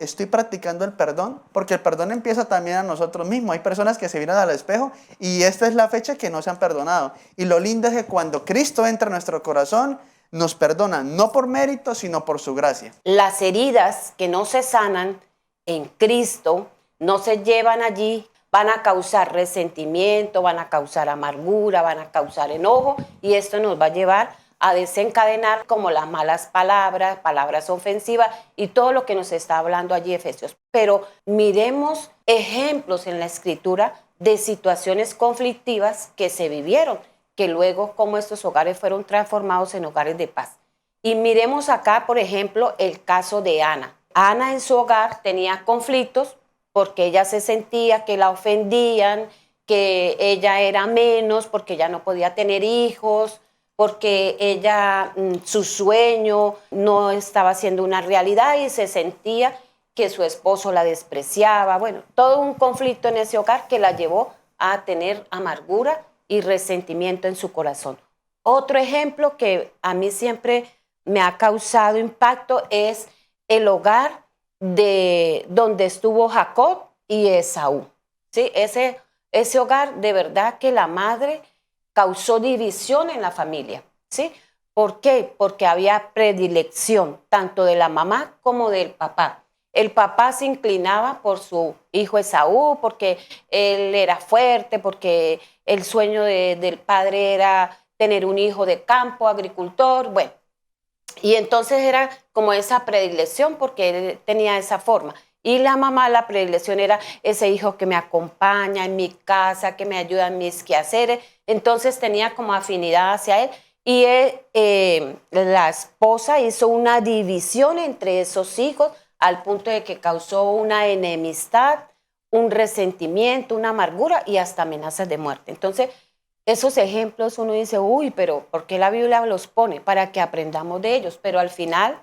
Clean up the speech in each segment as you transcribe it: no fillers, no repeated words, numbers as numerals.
estoy practicando el perdón, porque el perdón empieza también a nosotros mismos. Hay personas que se miran al espejo y esta es la fecha que no se han perdonado. Y lo lindo es que cuando Cristo entra a nuestro corazón, nos perdona, no por mérito, sino por su gracia. Las heridas que no se sanan en Cristo, no se llevan allí, van a causar resentimiento, van a causar amargura, van a causar enojo, y esto nos va a llevar a desencadenar como las malas palabras, palabras ofensivas y todo lo que nos está hablando allí Efesios. Pero miremos ejemplos en la Escritura de situaciones conflictivas que se vivieron, que luego como estos hogares fueron transformados en hogares de paz. Y miremos acá, por ejemplo, el caso de Ana. Ana en su hogar tenía conflictos porque ella se sentía que la ofendían, que ella era menos, porque ella no podía tener hijos, porque ella, su sueño no estaba siendo una realidad y se sentía que su esposo la despreciaba. Bueno, todo un conflicto en ese hogar que la llevó a tener amargura y resentimiento en su corazón. Otro ejemplo que a mí siempre me ha causado impacto es el hogar de donde estuvo Jacob y Esaú. ¿Sí? Ese hogar, de verdad que la madre causó división en la familia. ¿Sí? ¿Por qué? Porque había predilección tanto de la mamá como del papá. El papá se inclinaba por su hijo Esaú porque él era fuerte, porque el sueño del padre era tener un hijo de campo, agricultor, bueno. Y entonces era como esa predilección porque él tenía esa forma. Y la mamá, la predilección era ese hijo que me acompaña en mi casa, que me ayuda en mis quehaceres. Entonces tenía como afinidad hacia él. Y la esposa hizo una división entre esos hijos al punto de que causó una enemistad, un resentimiento, una amargura y hasta amenazas de muerte. Entonces, esos ejemplos uno dice, uy, pero ¿por qué la Biblia los pone? Para que aprendamos de ellos. Pero al final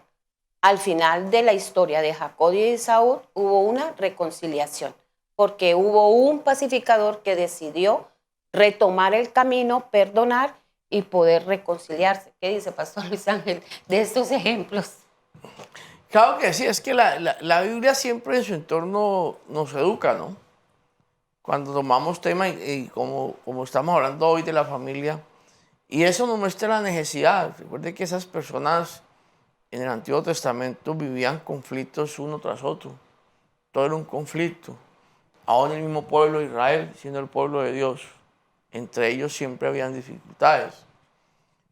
de la historia de Jacob y Esaú hubo una reconciliación, porque hubo un pacificador que decidió retomar el camino, perdonar y poder reconciliarse. ¿Qué dice Pastor Luis Ángel de estos ejemplos? Claro que sí, es que la Biblia siempre en su entorno nos educa, ¿no? Cuando tomamos tema y como estamos hablando hoy de la familia, y eso nos muestra la necesidad. Recuerde que esas personas en el Antiguo Testamento vivían conflictos uno tras otro. Todo era un conflicto. Aún el mismo pueblo de Israel, siendo el pueblo de Dios, entre ellos siempre habían dificultades.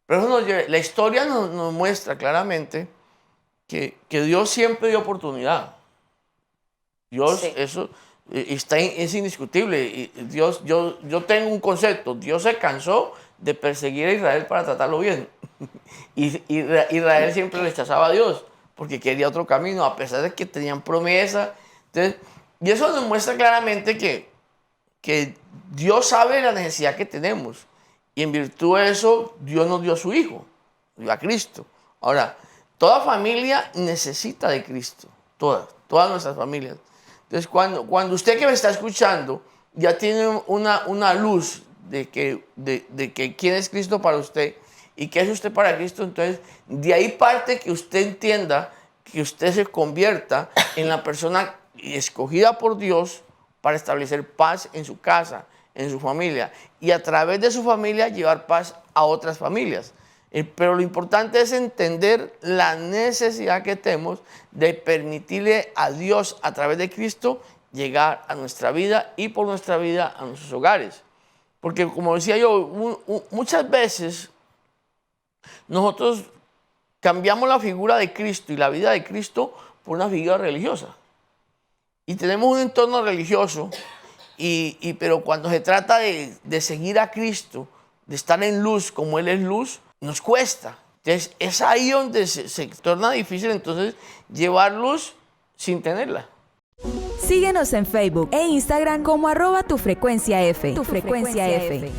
Pero la historia nos muestra claramente que Dios siempre dio oportunidad. Dios, sí. Eso es indiscutible. Y Dios, yo tengo un concepto. Dios se cansó de perseguir a Israel para tratarlo bien. Y Israel siempre rechazaba a Dios porque quería otro camino, a pesar de que tenían promesa. Entonces, y eso nos muestra claramente que Dios sabe la necesidad que tenemos. Y en virtud de eso, Dios nos dio a su Hijo, dio a Cristo. Ahora, toda familia necesita de Cristo, todas nuestras familias. Entonces, cuando usted que me está escuchando ya tiene una luz de que quién es Cristo para usted y qué es usted para Cristo, entonces de ahí parte que usted entienda que usted se convierta en la persona escogida por Dios para establecer paz en su casa, en su familia, y a través de su familia llevar paz a otras familias. Pero lo importante es entender la necesidad que tenemos de permitirle a Dios, a través de Cristo, llegar a nuestra vida y por nuestra vida a nuestros hogares. Porque, como decía yo, muchas veces nosotros cambiamos la figura de Cristo y la vida de Cristo por una figura religiosa. Y tenemos un entorno religioso, pero cuando se trata de seguir a Cristo, de estar en luz como Él es luz, nos cuesta. Entonces, es ahí donde se torna difícil entonces llevar luz sin tenerla. Síguenos en Facebook e Instagram como @tufrecuenciaF. Tu Frecuencia F.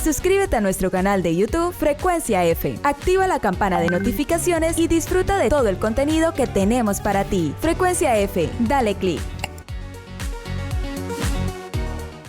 Suscríbete a nuestro canal de YouTube Frecuencia F. Activa la campana de notificaciones y disfruta de todo el contenido que tenemos para ti. Frecuencia F. Dale clic.